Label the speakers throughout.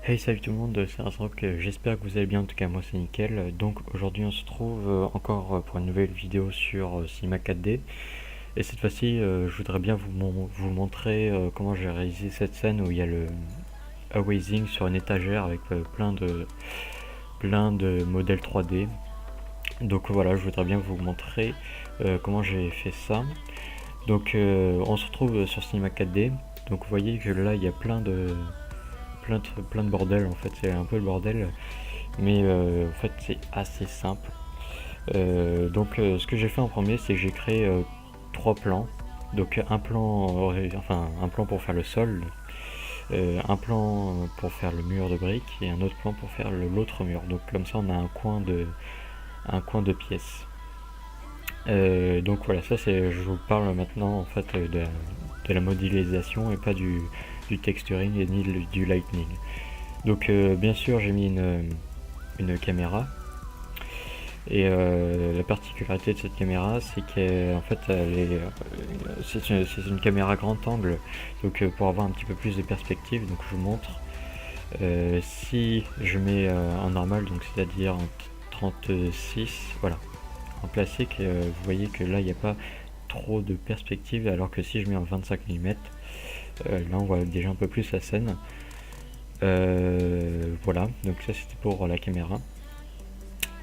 Speaker 1: Hey, salut tout le monde, c'est Razrock, j'espère que vous allez bien, en tout cas moi c'est nickel. Donc aujourd'hui on se trouve encore pour une nouvelle vidéo sur Cinema 4D. Et cette fois-ci je voudrais bien vous montrer comment j'ai réalisé cette scène où il y a le Awazing sur une étagère avec plein de modèles 3D. Donc voilà, je voudrais bien vous montrer comment j'ai fait ça. Donc on se retrouve sur Cinema 4D. Donc vous voyez que là il y a plein de bordel, en fait c'est un peu le bordel, mais en fait c'est assez simple. Ce que j'ai fait en premier, c'est que j'ai créé trois plans. Donc un plan pour faire le sol, un plan pour faire le mur de briques et un autre plan pour faire l'autre mur. Donc comme ça on a un coin de pièce. Donc voilà, ça c'est, je vous parle maintenant en fait de la modélisation et pas du texturing et ni du lightning. Donc bien sûr j'ai mis une caméra et la particularité de cette caméra c'est qu'en fait c'est une caméra grand angle, donc pour avoir un petit peu plus de perspective. Donc je vous montre. Si je mets en normal, donc c'est-à-dire en 36, voilà, en classique, vous voyez que là il n'y a pas trop de perspective, alors que si je mets en 25 mm, là on voit déjà un peu plus la scène. Voilà, donc ça c'était pour la caméra.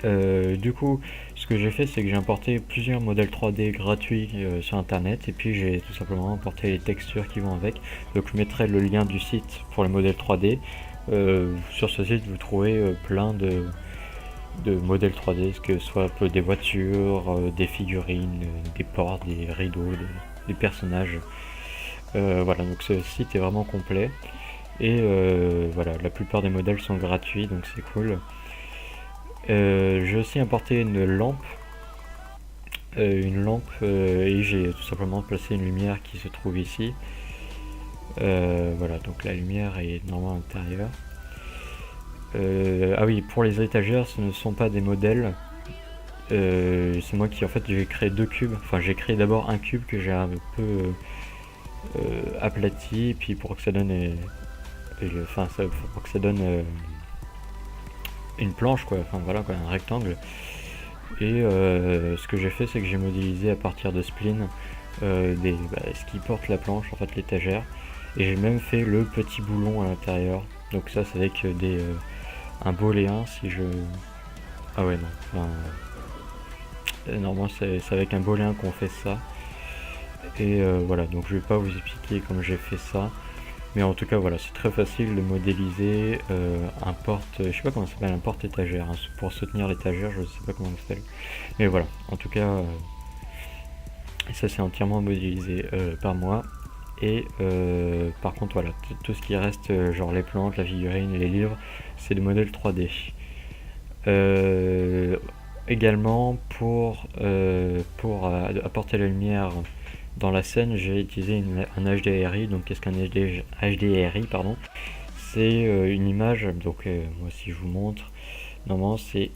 Speaker 1: Du coup, ce que j'ai fait, c'est que j'ai importé plusieurs modèles 3D gratuits sur internet, et puis j'ai tout simplement importé les textures qui vont avec. Donc je mettrai le lien du site pour les modèles 3D. Sur ce site, vous trouvez plein de modèles 3D, que ce soit des voitures, des figurines, des portes, des rideaux, des personnages. Voilà, donc ce site est vraiment complet. Et voilà, la plupart des modèles sont gratuits, donc c'est cool. J'ai aussi importé une lampe et j'ai tout simplement placé une lumière qui se trouve ici. Voilà, donc la lumière est normalement à l'intérieur. Ah oui, pour les étagères, ce ne sont pas des modèles. C'est moi qui en fait j'ai créé deux cubes. Enfin, j'ai créé d'abord un cube que j'ai un peu aplati, puis pour que ça donne, pour que ça donne une planche, quoi. Enfin voilà, quoi, un rectangle. Et ce que j'ai fait, c'est que j'ai modélisé à partir de spline ce qui porte la planche, en fait l'étagère. Et j'ai même fait le petit boulon à l'intérieur. Donc ça, c'est avec un boléen, si je... Ah ouais, non. Enfin, normalement, c'est avec un boléen qu'on fait ça. Et voilà, donc je vais pas vous expliquer comment j'ai fait ça. Mais en tout cas, voilà, c'est très facile de modéliser un porte, je sais pas comment ça s'appelle, un porte-étagère, hein, pour soutenir l'étagère, je sais pas comment ça s'appelle. Mais voilà, en tout cas, ça c'est entièrement modélisé par moi. Et par contre, voilà, tout ce qui reste, genre les plantes, la figurine, les livres, c'est des modèles 3D. Également, pour apporter la lumière dans la scène, j'ai utilisé un HDRI. Donc qu'est-ce qu'un HDRI, pardon? C'est une image, donc moi si je vous montre, normalement c'est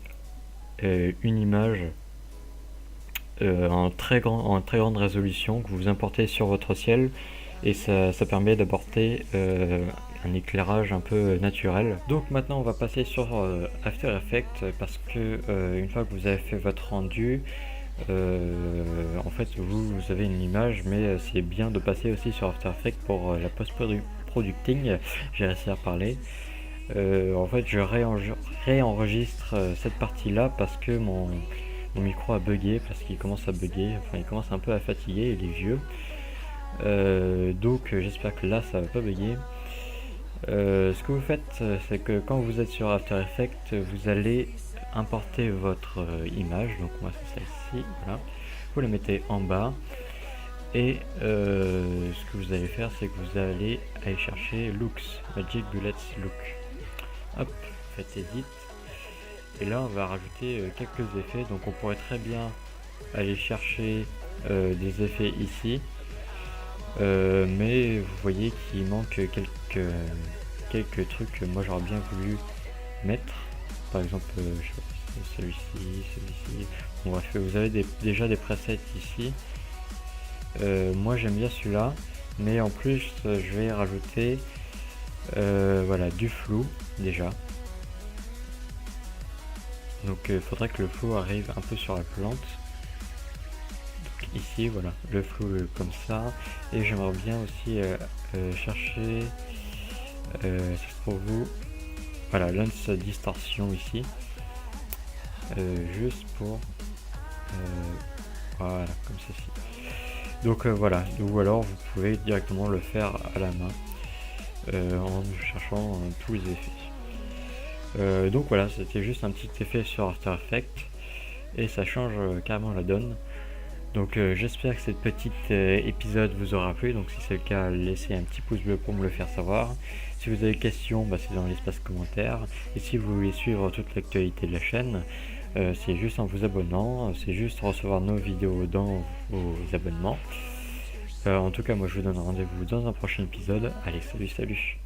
Speaker 1: une image en très grande résolution que vous importez sur votre ciel, et ça permet d'apporter un éclairage un peu naturel. Donc maintenant on va passer sur After Effects, parce que une fois que vous avez fait votre rendu, en fait vous avez une image, mais c'est bien de passer aussi sur After Effects pour la post-producting. J'ai réussi à parler. En fait je réenregistre cette partie là parce que mon micro a bugué, parce qu'il commence à bugger, enfin il commence un peu à fatiguer, il est vieux. Donc j'espère que là ça va pas bugger. Ce que vous faites, c'est que quand vous êtes sur After Effects, vous allez importer votre image. Donc moi c'est celle-ci, voilà. Vous la mettez en bas, et ce que vous allez faire, c'est que vous allez aller chercher Looks, Magic Bullets Look. Hop, faites Edit. Et là on va rajouter quelques effets. Donc on pourrait très bien aller chercher des effets ici. Mais vous voyez qu'il manque quelques trucs que moi j'aurais bien voulu mettre. Par exemple, je sais pas, celui-ci. Bon, bref, vous avez déjà des presets ici. Moi j'aime bien celui-là, mais en plus je vais rajouter Voilà, du flou déjà. Donc il faudrait que le flou arrive un peu sur la plante. Donc ici voilà, le flou comme ça. Et j'aimerais bien aussi chercher, ça se trouve où, voilà, lens distorsion ici. Juste pour voilà, comme ceci. Donc voilà, ou alors vous pouvez directement le faire à la main en cherchant tous les effets. Donc voilà, c'était juste un petit effet sur After Effects et ça change carrément la donne. Donc j'espère que cette petite épisode vous aura plu. Donc si c'est le cas, laissez un petit pouce bleu pour me le faire savoir. Si vous avez des questions, c'est dans l'espace commentaire. Et si vous voulez suivre toute l'actualité de la chaîne, c'est juste en vous abonnant. C'est juste recevoir nos vidéos dans vos abonnements. En tout cas, moi je vous donne rendez-vous dans un prochain épisode. Allez, salut, salut!